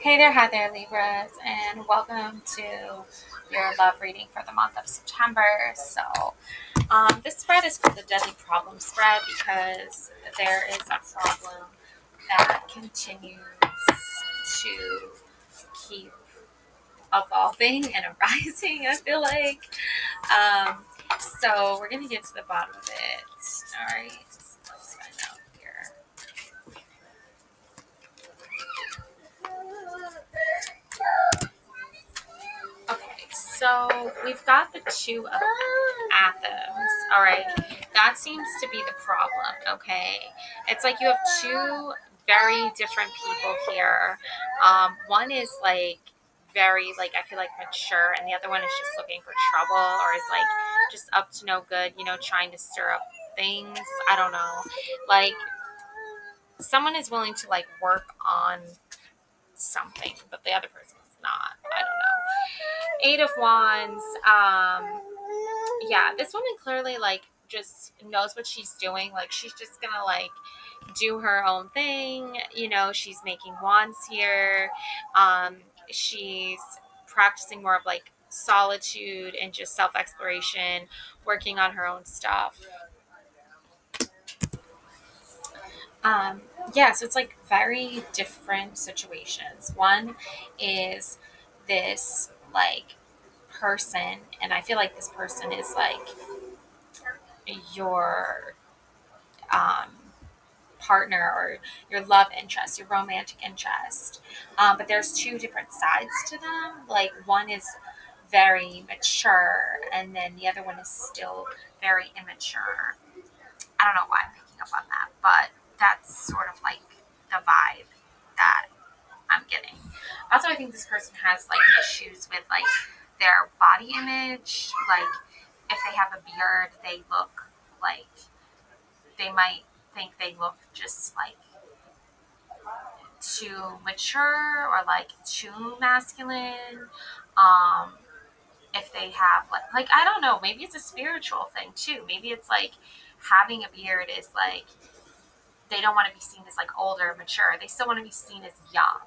Hi there, Libras, and welcome to your love reading for the month of September. This spread is called the Deadly Problem Spread because there is a problem that continues to keep evolving and arising, I feel like. Um, so, we're going to get to the bottom of it. All right, let's find out here. Okay, so we've got the two of Athens. All right, that seems to be the problem. Okay, it's like you have two very different people here. One is like very like I feel like mature, and the other one is just looking for trouble or is like just up to no good. Trying to stir up things. I don't know. Like someone is willing to like work on something, but the other person is not. I don't know. Eight of Wands. Yeah, this woman clearly like just knows what she's doing. Like she's just gonna like do her own thing. She's making wands here. She's practicing more of like solitude and just self exploration, working on her own stuff. Um, yeah, so it's like very different situations. One is this like person, and I feel like this person is like your um, partner or your love interest, your romantic interest. But there's two different sides to them. Like one is very mature, and then the other one is still very immature. I don't know why I'm picking up on that, but that's sort of like the vibe that I'm getting. Also, I think this person has like issues with like their body image. Like if they have a beard, they look like they might think they look just like too mature or like too masculine. Um, if they have like I don't know, maybe it's a spiritual thing too. Maybe it's like having a beard is like they don't want to be seen as like older, mature. They still want to be seen as young.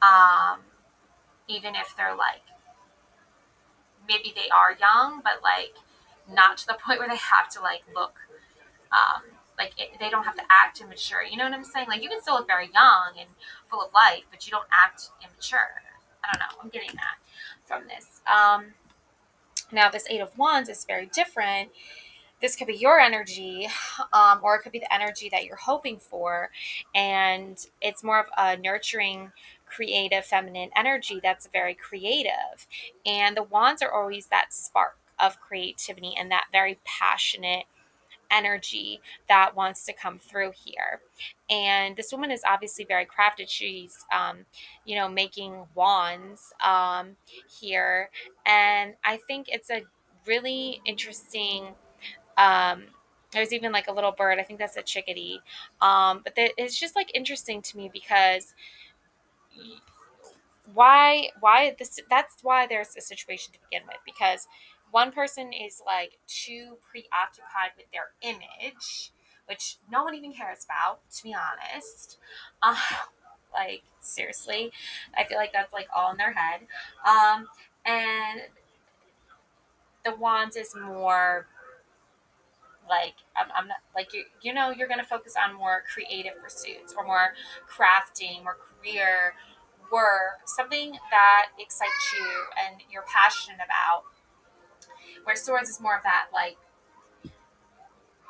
Um, even if they're like maybe they are young, but like not to the point where they have to like look they don't have to act immature. You know what I'm saying? Like you can still look very young and full of life, but you don't act immature. I don't know. I'm getting that from this. Now this Eight of Wands is very different. This could be your energy, or it could be the energy that you're hoping for. And it's more of a nurturing, creative, feminine energy that's very creative. And the wands are always that spark of creativity and that very passionate energy that wants to come through here. And this woman is obviously very crafted. She's, making wands here. And I think it's a really interesting there's even like a little bird. I think that's a chickadee. It's just like interesting to me because why this that's why there's a situation to begin with because one person is like too preoccupied with their image, which no one even cares about, to be honest. Uh, like seriously, I feel like that's like all in their head. And the wands is more like I'm not like you're going to focus on more creative pursuits or more crafting or career work, something that excites you and you're passionate about, where swords is more of that like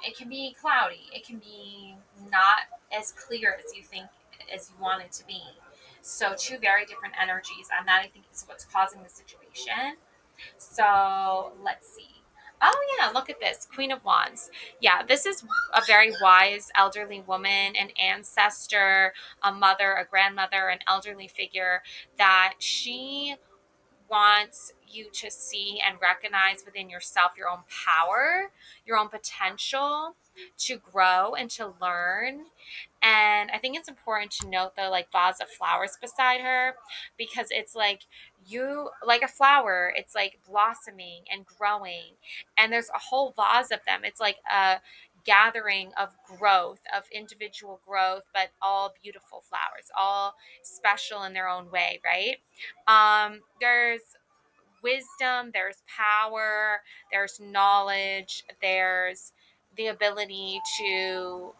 it can be cloudy, it can be not as clear as you think as you want it to be. So two very different energies, and that I think is what's causing the situation. So let's see. Oh, yeah, look at this. Queen of Wands. Yeah, this is a very wise elderly woman, an ancestor, a mother, a grandmother, an elderly figure that she wants you to see and recognize within yourself your own power, your own potential to grow and to learn. And I think it's important to note the like vase of flowers beside her because it's like you like a flower, it's like blossoming and growing, and there's a whole vase of them. It's like a gathering of growth, of individual growth, but all beautiful flowers, all special in their own way, right? There's wisdom, there's power, there's knowledge, there's the ability to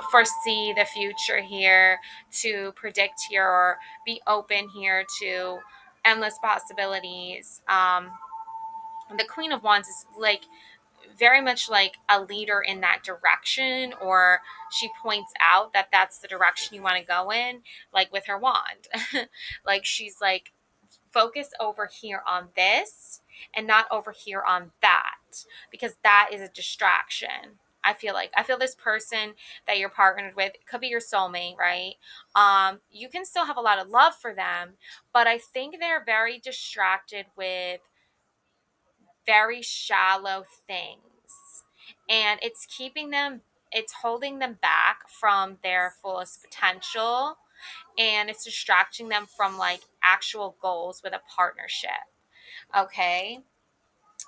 foresee the future here, to predict here, or be open here to endless possibilities. The Queen of Wands is like very much like a leader in that direction, or she points out that that's the direction you want to go in, like with her wand. Like she's like, focus over here on this and not over here on that, because that is a distraction. I feel this person that you're partnered with, it could be your soulmate, right? You can still have a lot of love for them, but I think they're very distracted with very shallow things, and it's holding them back from their fullest potential, and it's distracting them from like actual goals with a partnership. Okay,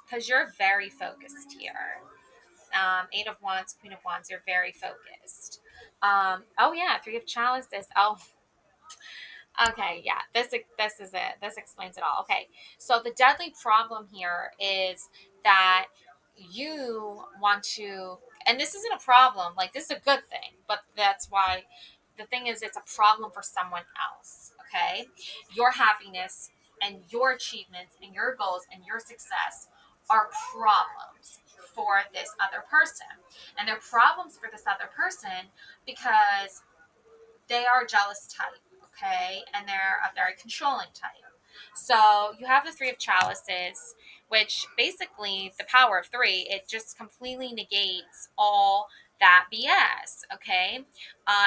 because you're very focused here. Eight of Wands, Queen of Wands, you're very focused. Oh yeah, Three of Chalices. Oh, okay, yeah. This is it. This explains it all. Okay, so the deadly problem here is that you want to, and this isn't a problem. Like this is a good thing, but that's why the thing is, it's a problem for someone else. Okay, your happiness and your achievements and your goals and your success are problems for this other person, and they're problems for this other person because they are a jealous type, okay? And they're a very controlling type. So you have the Three of Chalices, which basically the power of three, it just completely negates all that BS, okay?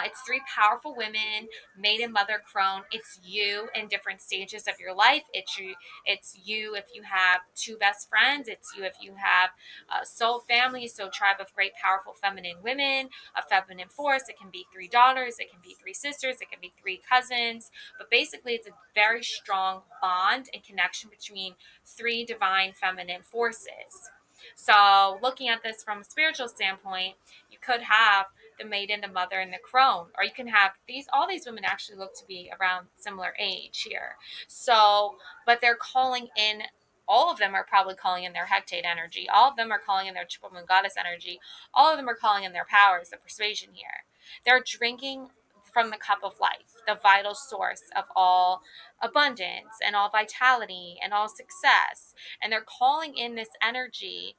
It's three powerful women, maiden, mother, crone. It's you in different stages of your life. It's you if you have two best friends. It's you if you have a soul family, so tribe of great, powerful, feminine women, a feminine force. It can be three daughters, it can be three sisters, it can be three cousins. But basically, it's a very strong bond and connection between three divine feminine forces. So, looking at this from a spiritual standpoint, you could have the maiden, the mother, and the crone, or you can have these. All these women actually look to be around similar age here. So, but they're calling in. All of them are probably calling in their hectate energy. All of them are calling in their triple moon goddess energy. All of them are calling in their powers, the persuasion here. They're drinking from the cup of life, the vital source of all abundance and all vitality and all success. And they're calling in this energy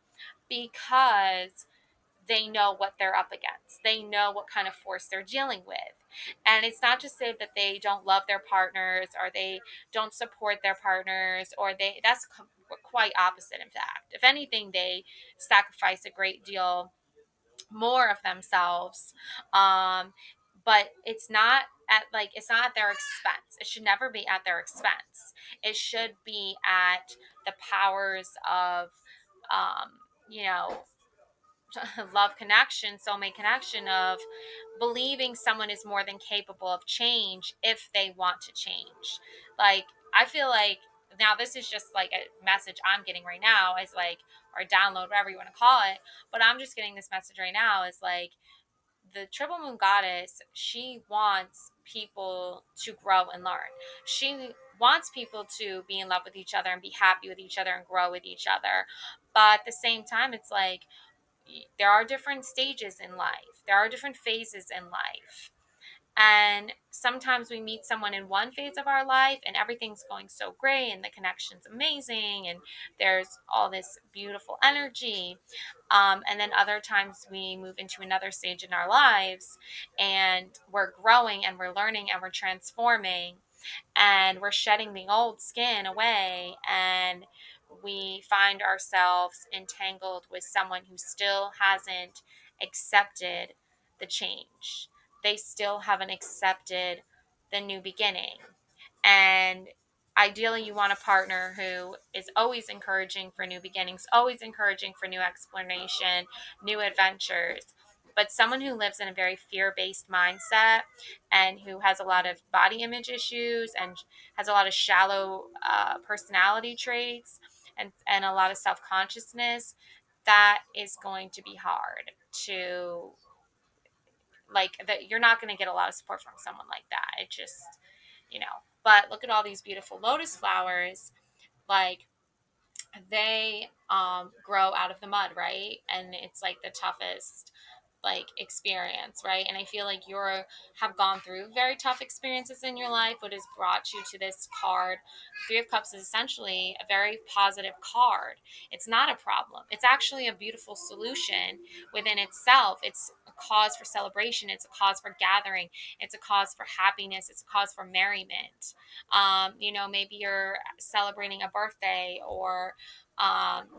because they know what they're up against. They know what kind of force they're dealing with. And it's not to say that they don't love their partners or they don't support their partners, or quite opposite, in fact. If anything, they sacrifice a great deal more of themselves. um but it's not at their expense. It should never be at their expense. It should be at the powers of um you know love connection, soulmate connection, of believing someone is more than capable of change if they want to change. Like, I feel like now this is just like a message I'm getting right now, is like, or download, whatever you want to call it. But I'm just getting this message right now is like, the triple moon goddess, she wants people to grow and learn. She wants people to be in love with each other and be happy with each other and grow with each other. But at the same time, it's like, there are different stages in life, there are different phases in life. And sometimes we meet someone in one phase of our life and everything's going so great and the connection's amazing and there's all this beautiful energy. And then other times we move into another stage in our lives and we're growing and we're learning and we're transforming and we're shedding the old skin away, and we find ourselves entangled with someone who still hasn't accepted the change. They still haven't accepted the new beginning. And ideally, you want a partner who is always encouraging for new beginnings, always encouraging for new exploration, new adventures. But someone who lives in a very fear based mindset and who has a lot of body image issues and has a lot of shallow personality traits and a lot of self consciousness, that is going to be hard to, like, that you're not going to get a lot of support from someone like that. It just, you know, but look at all these beautiful lotus flowers. Like, they grow out of the mud, right? And it's like the toughest like experience, right? And I feel like you're have gone through very tough experiences in your life, what has brought you to this card. Three of Cups is essentially a very positive card. It's not a problem. It's actually a beautiful solution within itself. It's a cause for celebration. It's a cause for gathering. It's a cause for happiness. It's a cause for merriment. Maybe you're celebrating a birthday, or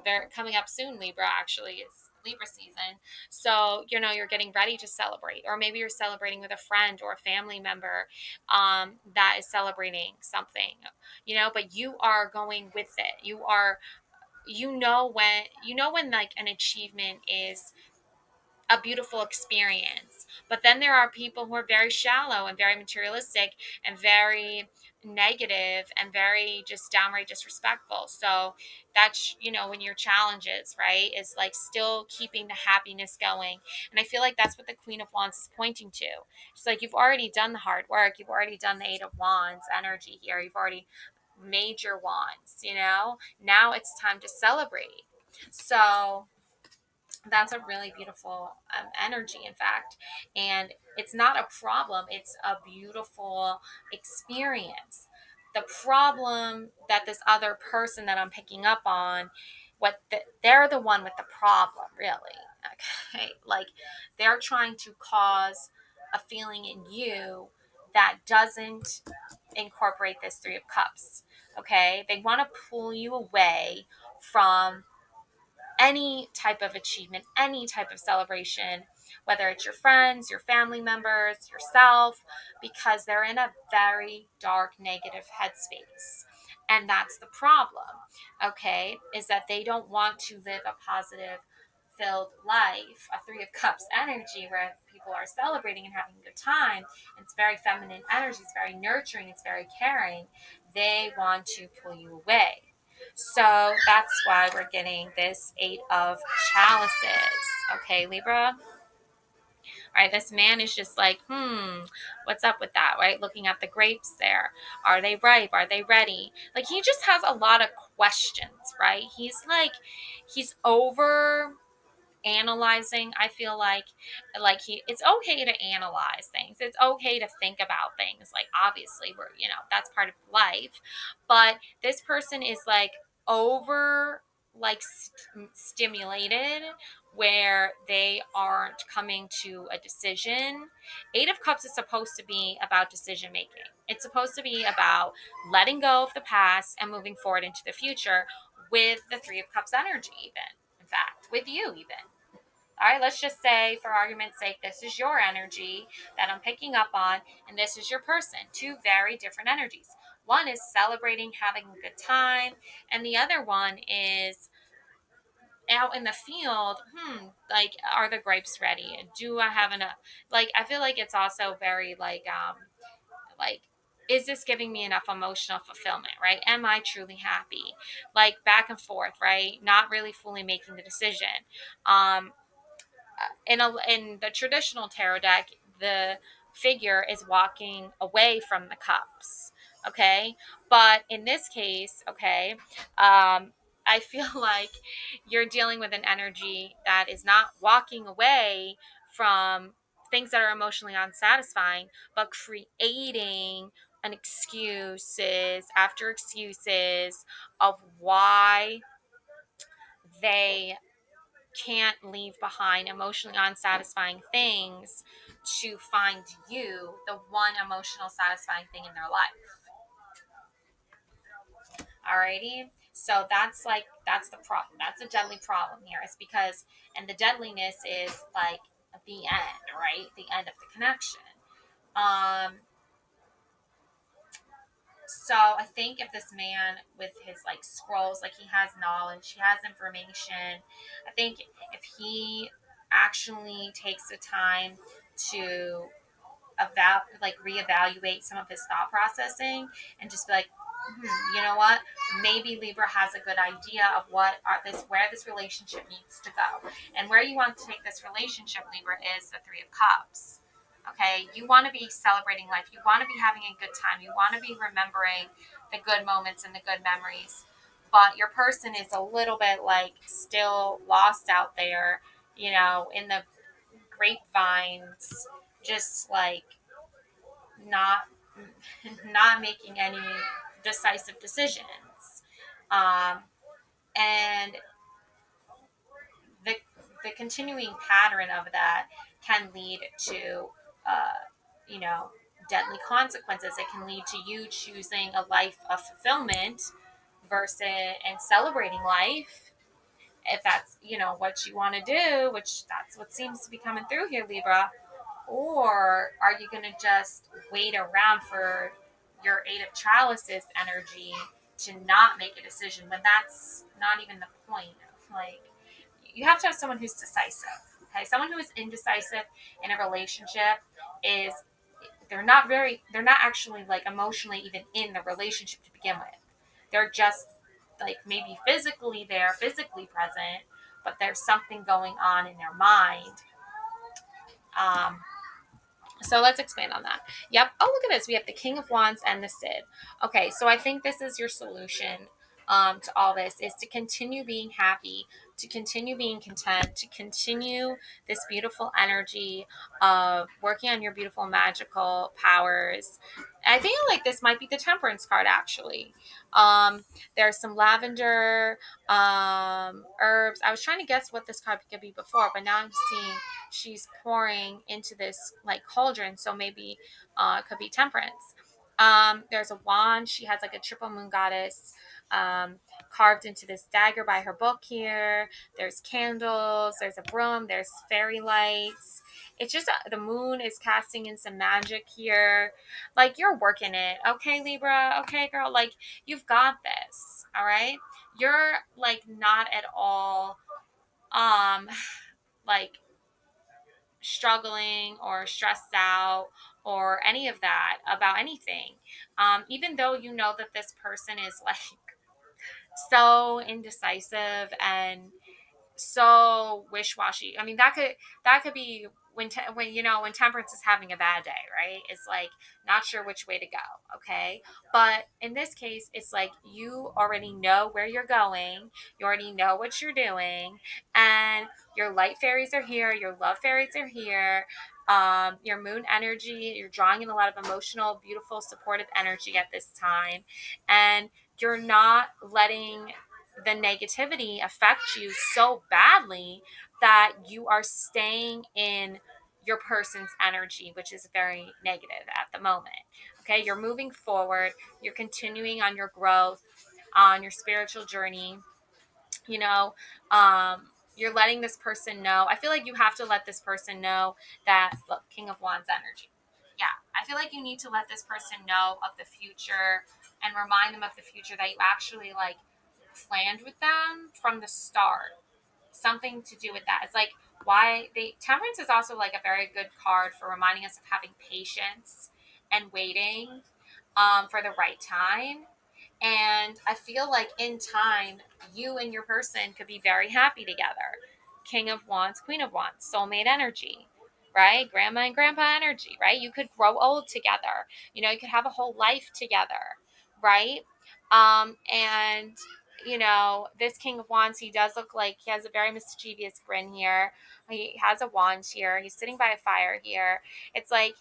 they're coming up soon. Libra actually is Libra season. So, you're getting ready to celebrate, or maybe you're celebrating with a friend or a family member that is celebrating something, but you are going with it. You know when like an achievement is a beautiful experience. But then there are people who are very shallow and very materialistic and very negative and very just downright disrespectful. So that's, when your challenges, right, is like still keeping the happiness going. And I feel like that's what the Queen of Wands is pointing to. She's like, you've already done the hard work. You've already done the Eight of Wands energy here. You've already made your wands. Now it's time to celebrate. So that's a really beautiful energy, in fact. And it's not a problem, it's a beautiful experience. The problem that this other person that I'm picking up on, they're the one with the problem, really. Okay, like, they're trying to cause a feeling in you that doesn't incorporate this Three of Cups. Okay, they want to pull you away from any type of achievement, any type of celebration, whether it's your friends, your family members, yourself, because they're in a very dark, negative headspace. And that's the problem, okay, is that they don't want to live a positive, filled life, a Three of Cups energy where people are celebrating and having a good time. It's very feminine energy, it's very nurturing, it's very caring. They want to pull you away. So that's why we're getting this Eight of Chalices. Okay, Libra? All right, this man is just like, what's up with that, right? Looking at the grapes there. Are they ripe? Are they ready? Like, he just has a lot of questions, right? He's over analyzing. I feel like it's okay to analyze things, it's okay to think about things, like, obviously we're, that's part of life. But this person is like over, like, stimulated, where they aren't coming to a decision. Eight of Cups is supposed to be about decision making. It's supposed to be about letting go of the past and moving forward into the future, with the Three of Cups energy, even, in fact, with you, even. All right, let's just say, for argument's sake, this is your energy that I'm picking up on, and this is your person. Two very different energies. One is celebrating, having a good time, and the other one is out in the field. Like, are the grapes ready? Do I have enough? Like, I feel like it's also very like, is this giving me enough emotional fulfillment, right? Am I truly happy? Like, back and forth, right? Not really fully making the decision. Um, in the traditional tarot deck, the figure is walking away from the cups. Okay, but in this case, okay, I feel like you're dealing with an energy that is not walking away from things that are emotionally unsatisfying, but creating an excuses after excuses of why they can't leave behind emotionally unsatisfying things to find you the one emotional satisfying thing in their life. Alrighty. So that's the problem. That's a deadly problem here. It's because, and the deadliness is like the end, right? The end of the connection. Um, So I think if this man with his like scrolls, like, he has knowledge, he has information. I think if he actually takes the time to reevaluate some of his thought processing and just be like, you know what? Maybe Libra has a good idea of where this relationship needs to go, and where you want to take this relationship, Libra, is the Three of Cups. Okay, you want to be celebrating life. You want to be having a good time. You want to be remembering the good moments and the good memories. But your person is a little bit like still lost out there, in the grapevines, just like not not making any decisive decisions. Um, and the the continuing pattern of that can lead to you know deadly consequences. It can lead to you choosing a life of fulfillment versus and celebrating life, if that's what you want to do, which that's what seems to be coming through here, Libra. Or are you going to just wait around for your Eight of Chalices energy to not make a decision when that's not even the point of, like, you have to have someone who's decisive. Okay, someone who is indecisive in a relationship is they're not actually like emotionally even in the relationship to begin with. They're just like maybe physically there, physically present, but there's something going on in their mind. Um, So let's expand on that. Yep. Oh, look at this. We have the King of Wands and the Cid. Okay, so I think this is your solution to all this, is to continue being happy, to continue being content, to continue this beautiful energy of working on your beautiful magical powers. I think like this might be the Temperance card actually. Um, there's some lavender herbs. I was trying to guess what this card could be before, but now I'm seeing she's pouring into this like cauldron, so maybe it could be temperance. There's a wand. She has like a triple moon goddess um, carved into this dagger by her book here. There's candles, there's a broom, there's fairy lights. It's just the moon is casting in some magic here. Like, you're working it, okay, Libra? Okay, girl, like, you've got this, all right? You're like not at all um like struggling or stressed out or any of that about anything. Even though you know that this person is like so indecisive and so wish-washy. I mean, that could be when temperance is having a bad day, right? It's like not sure which way to go, okay? But in this case, it's like you already know where you're going, you already know what you're doing, and your light fairies are here, your love fairies are here. Your moon energy, you're drawing in a lot of emotional, beautiful, supportive energy at this time, and you're not letting the negativity affect you so badly that you are staying in your person's energy, which is very negative at the moment. Okay, you're moving forward, you're continuing on your growth, on your spiritual journey. you know you're letting this person know. I feel like you have to let this person know that, look, King of Wands energy. Yeah, I feel like you need to let this person know of the future and remind them of the future, that you actually like planned with them from the start. Something to do with that. It's like why they temperance is also like a very good card for reminding us of having patience and waiting for the right time. And I feel like in time, you and your person could be very happy together. King of Wands, Queen of Wands, soulmate energy, right? Grandma and grandpa energy, right? You could grow old together. You could have a whole life together, right? And this King of Wands, he does look like he has a very mischievous grin here. He has a wand here. He's sitting by a fire here. It's like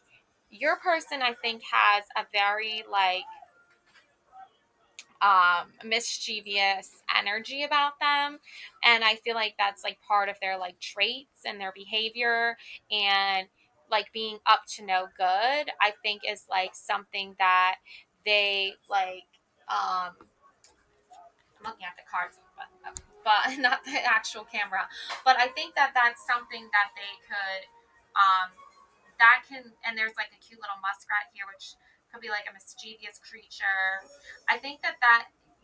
your person, I think, has a very like mischievous energy about them, and I feel like that's like part of their like traits and their behavior, and like being up to no good, I think, is like something that they like. I'm looking at the cards, but not the actual camera. But I think that that's something that they could, that can, and there's like a cute little muskrat here, which could be like a mischievous creature. I think that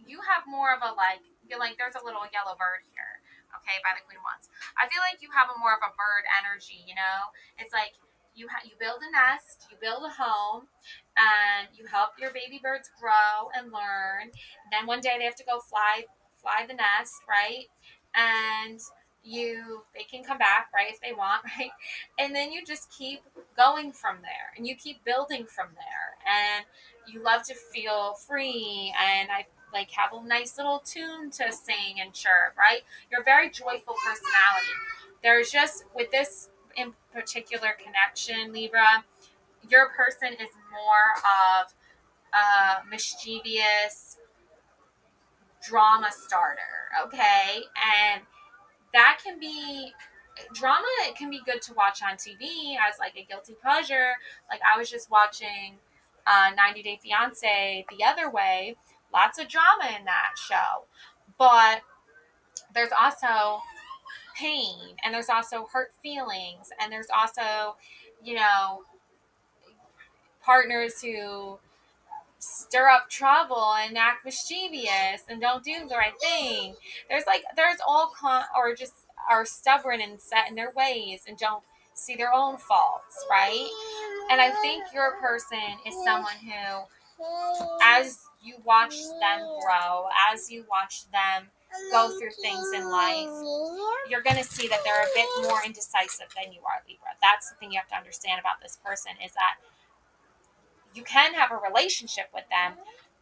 you have more of a like, you're like, there's a little yellow bird here, okay, by the Queen of Wands. I feel like you have a more of a bird energy, It's like you build a nest, you build a home, and you help your baby birds grow and learn. Then one day they have to go fly the nest, right? And they can come back, right, if they want, right? And then you just keep going from there, and you keep building from there, and you love to feel free, and I like have a nice little tune to sing and chirp, right? You're a very joyful personality. There's just with this in particular connection, Libra, your person is more of a mischievous drama starter, okay? And that can be drama. It can be good to watch on TV as like a guilty pleasure. Like I was just watching 90 Day Fiance the other way. Lots of drama in that show. But there's also pain, and there's also hurt feelings, and there's also, you know, partners who stir up trouble and act mischievous and don't do the right thing. There's or just are stubborn and set in their ways and don't see their own faults, right? And I think your person is someone who, as you watch them grow, as you watch them go through things in life, you're going to see that they're a bit more indecisive than you are, Libra. That's the thing you have to understand about this person, is that you can have a relationship with them,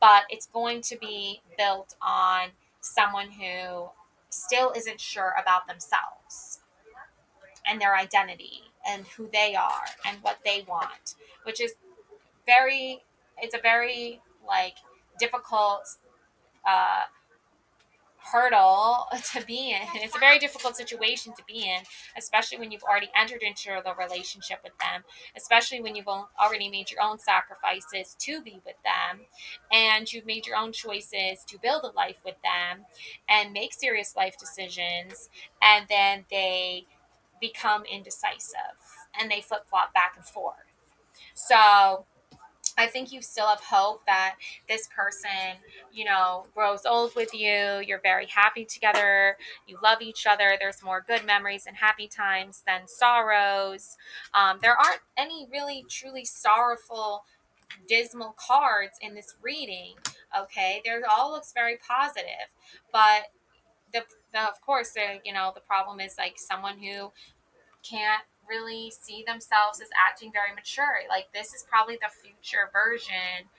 but it's going to be built on someone who still isn't sure about themselves and their identity and who they are and what they want, which is very, it's a very like difficult uh, hurdle to be in. It's a very difficult situation to be in, especially when you've already entered into the relationship with them, especially when you've already made your own sacrifices to be with them, and you've made your own choices to build a life with them and make serious life decisions, and then they become indecisive and they flip flop back and forth. So I think you still have hope that this person, grows old with you. You're very happy together. You love each other. There's more good memories and happy times than sorrows. There aren't any really truly sorrowful, dismal cards in this reading. Okay, there all looks very positive, but of course the problem is like someone who can't really see themselves as acting very mature. Like this is probably the future version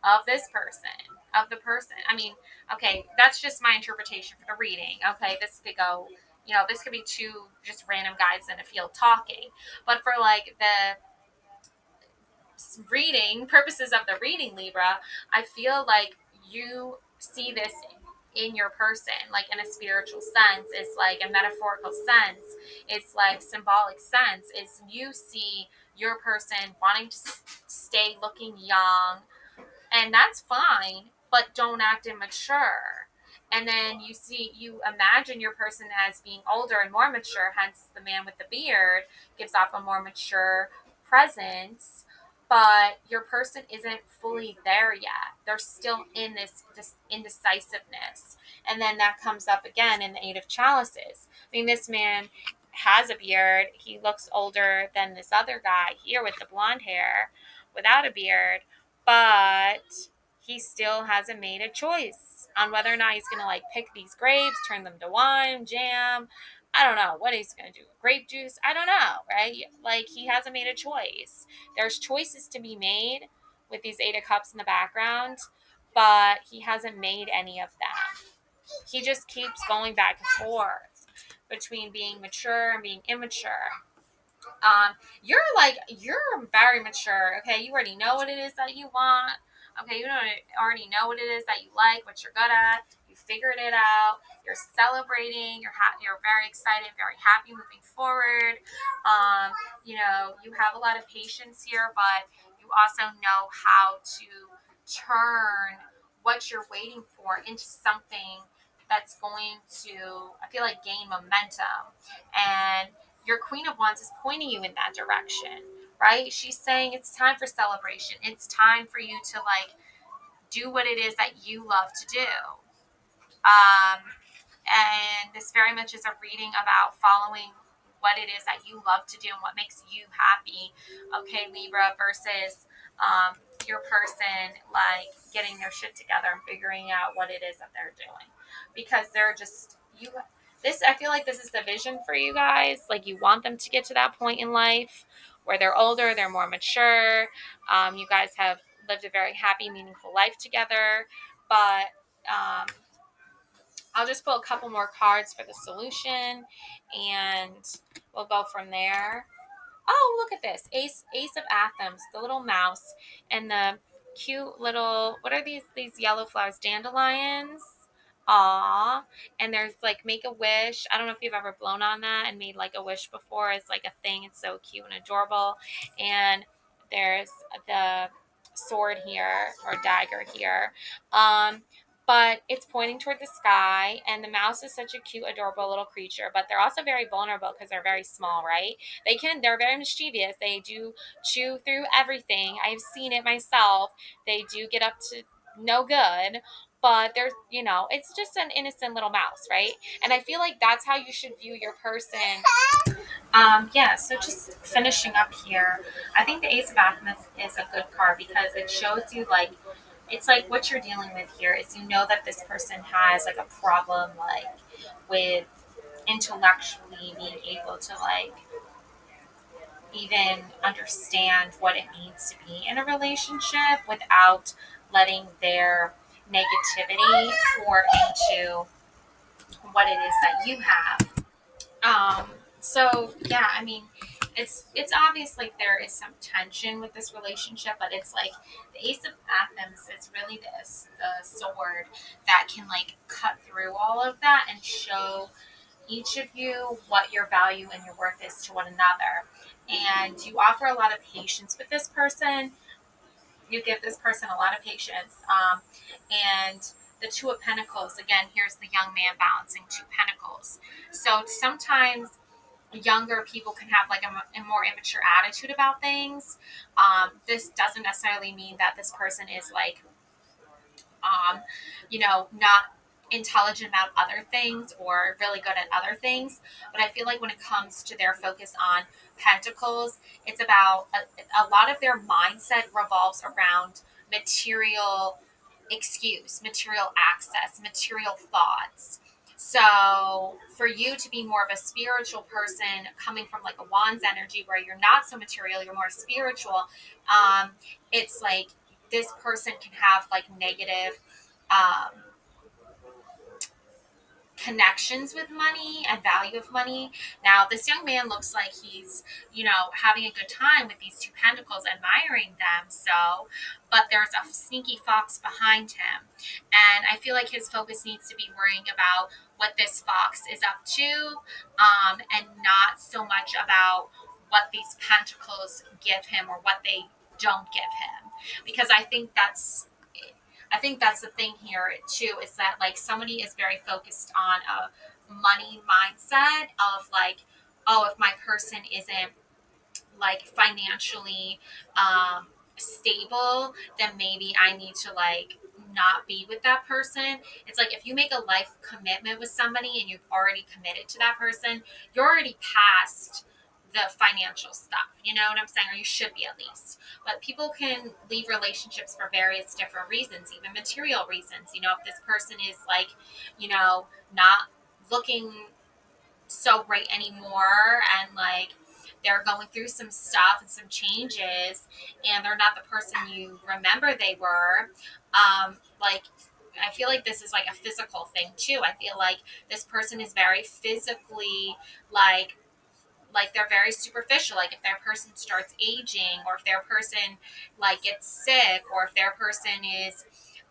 of this person, of the person. I mean, okay, that's just my interpretation for the reading. Okay, this could be two just random guys in a field talking. But for like the reading purposes of the reading, Libra, I feel like you see this in your person, like in a spiritual sense. It's like a metaphorical sense. It's like symbolic sense. Is you see your person wanting to stay looking young, and that's fine, but don't act immature. And then you imagine your person as being older and more mature, hence the man with the beard gives off a more mature presence, but your person isn't fully there yet. They're still in this indecisiveness. And then that comes up again in the Eight of Chalices. I mean, this man has a beard. He looks older than this other guy here with the blonde hair without a beard, but he still hasn't made a choice on whether or not he's going to like pick these grapes, turn them to wine, jam. I don't know what he's going to do. Grape juice? I don't know, right? Like he hasn't made a choice. There's choices to be made with these Eight of Cups in the background, but he hasn't made any of them. He just keeps going back and forth between being mature and being immature. You're very mature. Okay, you already know what it is that you want. Okay, already know what it is that you like, what you're good at. You figured it out. You're celebrating. You're very excited, very happy moving forward. You have a lot of patience here, but you also know how to turn what you're waiting for into something that's going to, I feel like, gain momentum. And your Queen of Wands is pointing you in that direction, right? She's saying it's time for celebration. It's time for you to like do what it is that you love to do. Um, and this very much is a reading about following what it is that you love to do and what makes you happy. okay, Libra, versus your person like getting their shit together and figuring out what it is that they're doing, because they're just you. This I feel like this is the vision for you guys. Like you want them to get to that point in life where they're older, they're more mature. You guys have lived a very happy, meaningful life together, but I'll just pull a couple more cards for the solution, and we'll go from there. Oh, look at this. Ace of Athens, the little mouse, and the cute little, what are these yellow flowers? Dandelions. Aw. And there's like make a wish. I don't know if you've ever blown on that and made like a wish before. It's like a thing. It's so cute and adorable. And there's the sword here, or dagger here. But it's pointing toward the sky, and the mouse is such a cute, adorable little creature, but they're also very vulnerable because they're very small, right? They're very mischievous. They do chew through everything. I've seen it myself. They do get up to no good, but there's, it's just an innocent little mouse, right? And I feel like that's how you should view your person. Yeah, so just finishing up here, I think the Ace of Athens is a good card because it shows you like it's like what you're dealing with here is you know that this person has like a problem like with intellectually being able to like even understand what it means to be in a relationship without letting their negativity pour into what it is that you have. So yeah, I mean, it's obvious like there is some tension with this relationship, but it's like the Ace of Athens is really the sword that can like cut through all of that and show each of you what your value and your worth is to one another. And you offer a lot of patience with this person. You give this person a lot of patience. And the Two of Pentacles, again, here's the young man balancing two pentacles. So sometimes younger people can have like a more immature attitude about things. This doesn't necessarily mean that this person is like not intelligent about other things or really good at other things. But I feel like when it comes to their focus on pentacles, it's about a lot of their mindset revolves around material material access, material thoughts. So for you to be more of a spiritual person coming from like a wands energy where you're not so material, you're more spiritual, it's like this person can have like negative um, connections with money and value of money. Now, this young man looks like he's, having a good time with these two pentacles, admiring them. So, but there's a sneaky fox behind him. And I feel like his focus needs to be worrying about what this fox is up to, and not so much about what these pentacles give him or what they don't give him. Because I think that's the thing here too, is that like somebody is very focused on a money mindset of like, oh, if my person isn't like financially stable, then maybe I need to like not be with that person. It's like if you make a life commitment with somebody and you've already committed to that person, you're already past the financial stuff. You know what I'm saying? Or you should be at least. But people can leave relationships for various different reasons, even material reasons. If this person is like, not looking so great anymore, and like they're going through some stuff and some changes, and they're not the person you remember they were, like I feel like this is like a physical thing too. I feel like this person is very physically like they're very superficial. Like if their person starts aging, or if their person like gets sick, or if their person is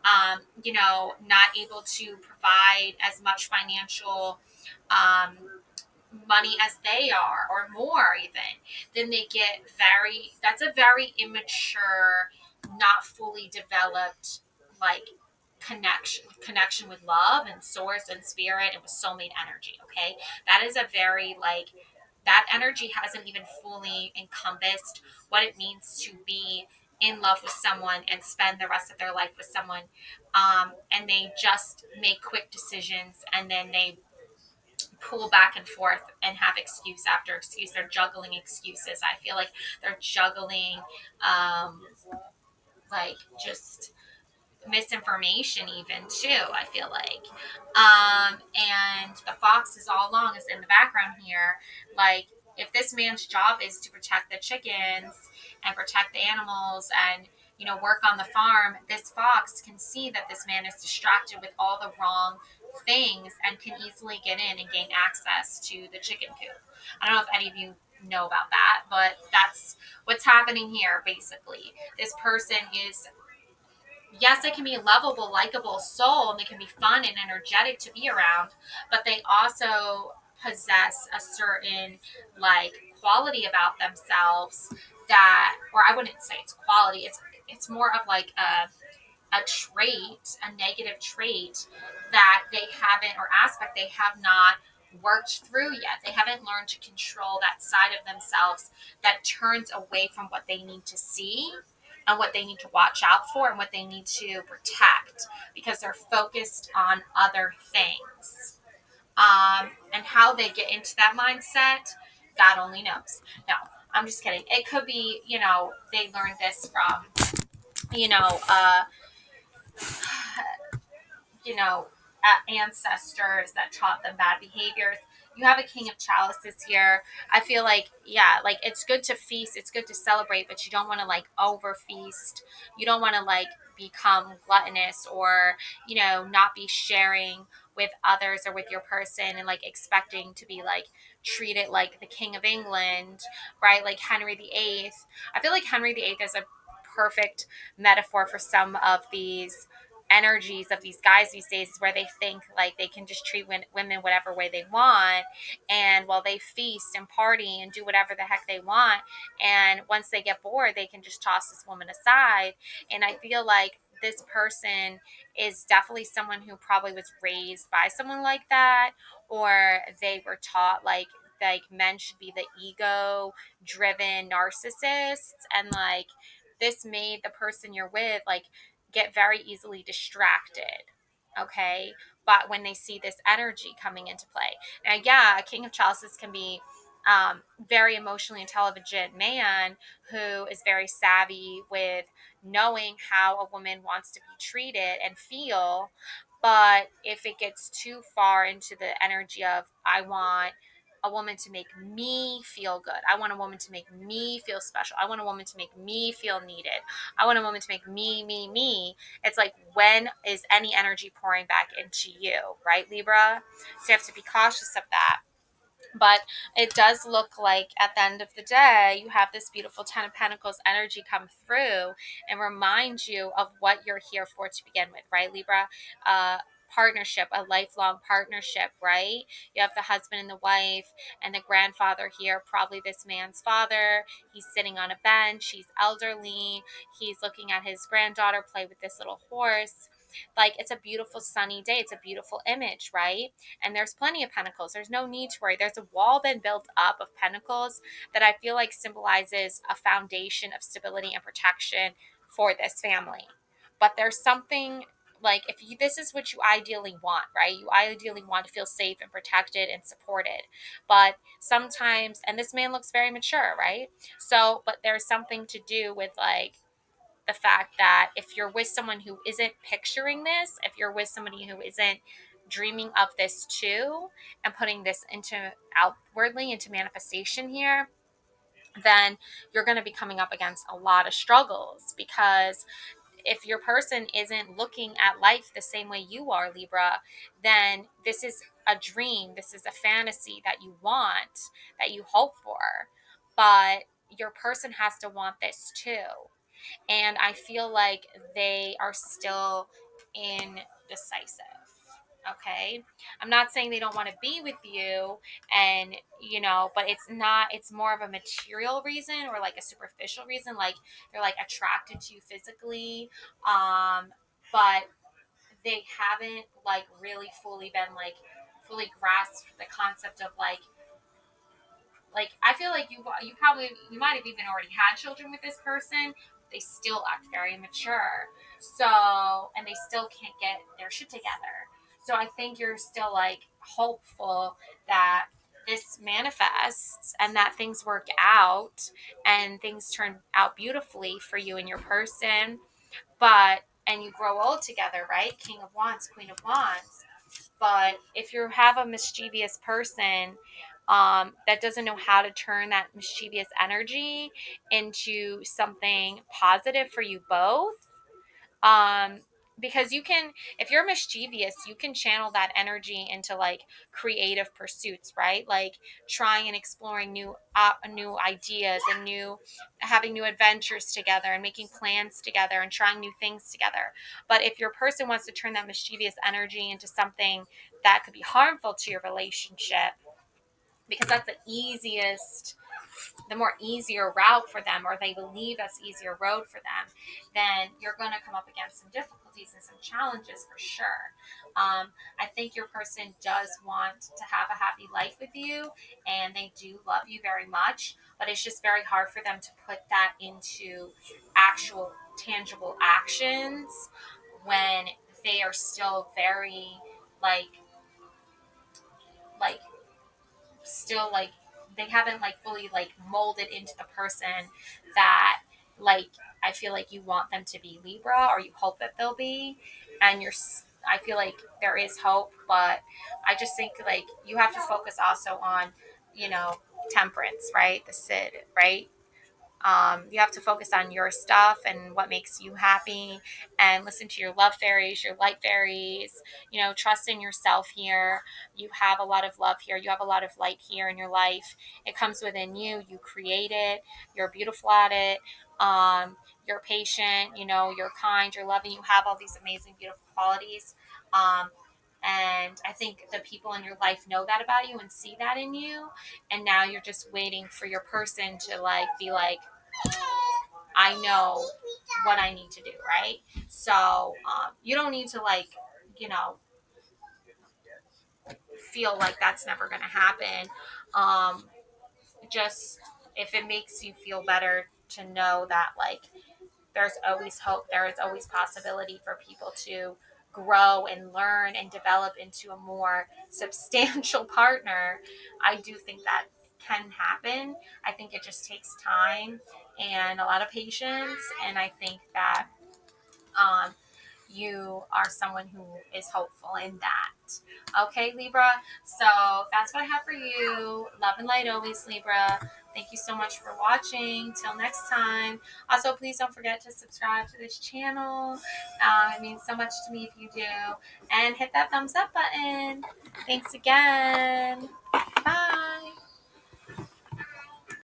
not able to provide as much financial um, money as they are, or more even, then they get that's a very immature, not fully developed like connection with love and source and spirit and with soulmate energy. Okay, that is a very like that energy hasn't even fully encompassed what it means to be in love with someone and spend the rest of their life with someone, and they just make quick decisions, and then they pull back and forth and have excuse after excuse. They're juggling excuses. I feel like they're juggling, um, like just misinformation even too. I feel like, and the fox is all along is in the background here. Like, if this man's job is to protect the chickens and protect the animals and work on the farm, this fox can see that this man is distracted with all the wrong things and can easily get in and gain access to the chicken coop. I don't know if any of you know about that, but that's what's happening here. Basically, this person is, yes, they can be a lovable, likable soul and they can be fun and energetic to be around, but they also possess a certain like quality about themselves that, or I wouldn't say it's quality, it's more of like a trait, a negative trait that they haven't, or aspect they have not worked through yet. They haven't learned to control that side of themselves that turns away from what they need to see and what they need to watch out for and what they need to protect because they're focused on other things. And how they get into that mindset, God only knows. No, I'm just kidding. It could be, they learned this from, you know, uh, you know, ancestors that taught them bad behaviors. You have a king of chalices here. I feel like, yeah, like it's good to feast, it's good to celebrate, but you don't want to like over feast. You don't want to like become gluttonous or, not be sharing with others or with your person and like expecting to be like treated like the King of England, right? Like Henry VIII. I feel like Henry VIII is a perfect metaphor for some of these energies of these guys these days where they think like they can just treat women whatever way they want, and while they feast and party and do whatever the heck they want, and once they get bored they can just toss this woman aside. And I feel like this person is definitely someone who probably was raised by someone like that, or they were taught like men should be the ego driven narcissists, and like this made the person you're with like get very easily distracted. Okay. But when they see this energy coming into play, and yeah, a king of chalices can be very emotionally intelligent man who is very savvy with knowing how a woman wants to be treated and feel. But if it gets too far into the energy of, I want a woman to make me feel good, I want a woman to make me feel special, I want a woman to make me feel needed, I want a woman to make me. It's like, when is any energy pouring back into you, right, Libra? So you have to be cautious of that. But it does look like at the end of the day, you have this beautiful Ten of Pentacles energy come through and remind you of what you're here for to begin with, right, Libra? Partnership, a lifelong partnership, right? You have the husband and the wife and the grandfather here, probably this man's father. He's sitting on a bench, he's elderly, he's looking at his granddaughter play with this little horse. Like, it's a beautiful sunny day, it's a beautiful image, right? And there's plenty of pentacles. There's no need to worry. There's a wall been built up of pentacles that I feel like symbolizes a foundation of stability and protection for this family. But there's something like, if you, this is what you ideally want, right? You ideally want to feel safe and protected and supported. But sometimes, and this man looks very mature, right? So, but there's something to do with like the fact that if you're with someone who isn't picturing this, if you're with somebody who isn't dreaming of this too and putting this into outwardly into manifestation here, then you're going to be coming up against a lot of struggles. Because if your person isn't looking at life the same way you are, Libra, then this is a dream, this is a fantasy that you want, that you hope for, but your person has to want this too. And I feel like they are still indecisive. Okay. I'm not saying they don't want to be with you, and but it's more of a material reason or like a superficial reason. Like, they're like attracted to you physically. But they haven't like really fully been like fully grasped the concept of like I feel like you might have even already had children with this person. They still act very immature. So, and they still can't get their shit together. So I think you're still like hopeful that this manifests and that things work out and things turn out beautifully for you and your person. But and you grow old together, right? King of Wands, Queen of Wands. But if you have a mischievous person that doesn't know how to turn that mischievous energy into something positive for you both, um because you can, if you're mischievous, you can channel that energy into like creative pursuits, right? Like trying and exploring new ideas and new having new adventures together and making plans together and trying new things together. But if your person wants to turn that mischievous energy into something that could be harmful to your relationship, because that's the easiest, the more easier route for them, or they believe that's easier road for them, then you're going to come up against some difficulties and some challenges for sure. I think your person does want to have a happy life with you, and they do love you very much, but it's just very hard for them to put that into actual tangible actions when they are still very like like still like they haven't like fully like molded into the person that like I feel like you want them to be, Libra, or you hope that they'll be. And I feel like there is hope, but I just think like you have to focus also on, you know, temperance, right? The Sid, right? You have to focus on your stuff and what makes you happy, and listen to your love fairies, your light fairies. You know, trust in yourself here. You have a lot of love here. You have a lot of light here in your life. It comes within you. You create it. You're beautiful at it. You're patient. You know, you're kind. You're loving. You have all these amazing, beautiful qualities. Um, and I think the people in your life know that about you and see that in you. And now you're just waiting for your person to like be like, I know what I need to do, right? So you don't need to like, you know, feel like that's never going to happen. Um, just if it makes you feel better to know that like there's always hope, there is always possibility for people to grow and learn and develop into a more substantial partner. I do think that can happen. I think it just takes time and a lot of patience. And I think that um, you are someone who is hopeful in that. Okay, Libra. So that's what I have for you. Love and light always, Libra. Thank you so much for watching. Till next time. Also, please don't forget to subscribe to this channel. It means so much to me if you do. And hit that thumbs up button. Thanks again. Bye.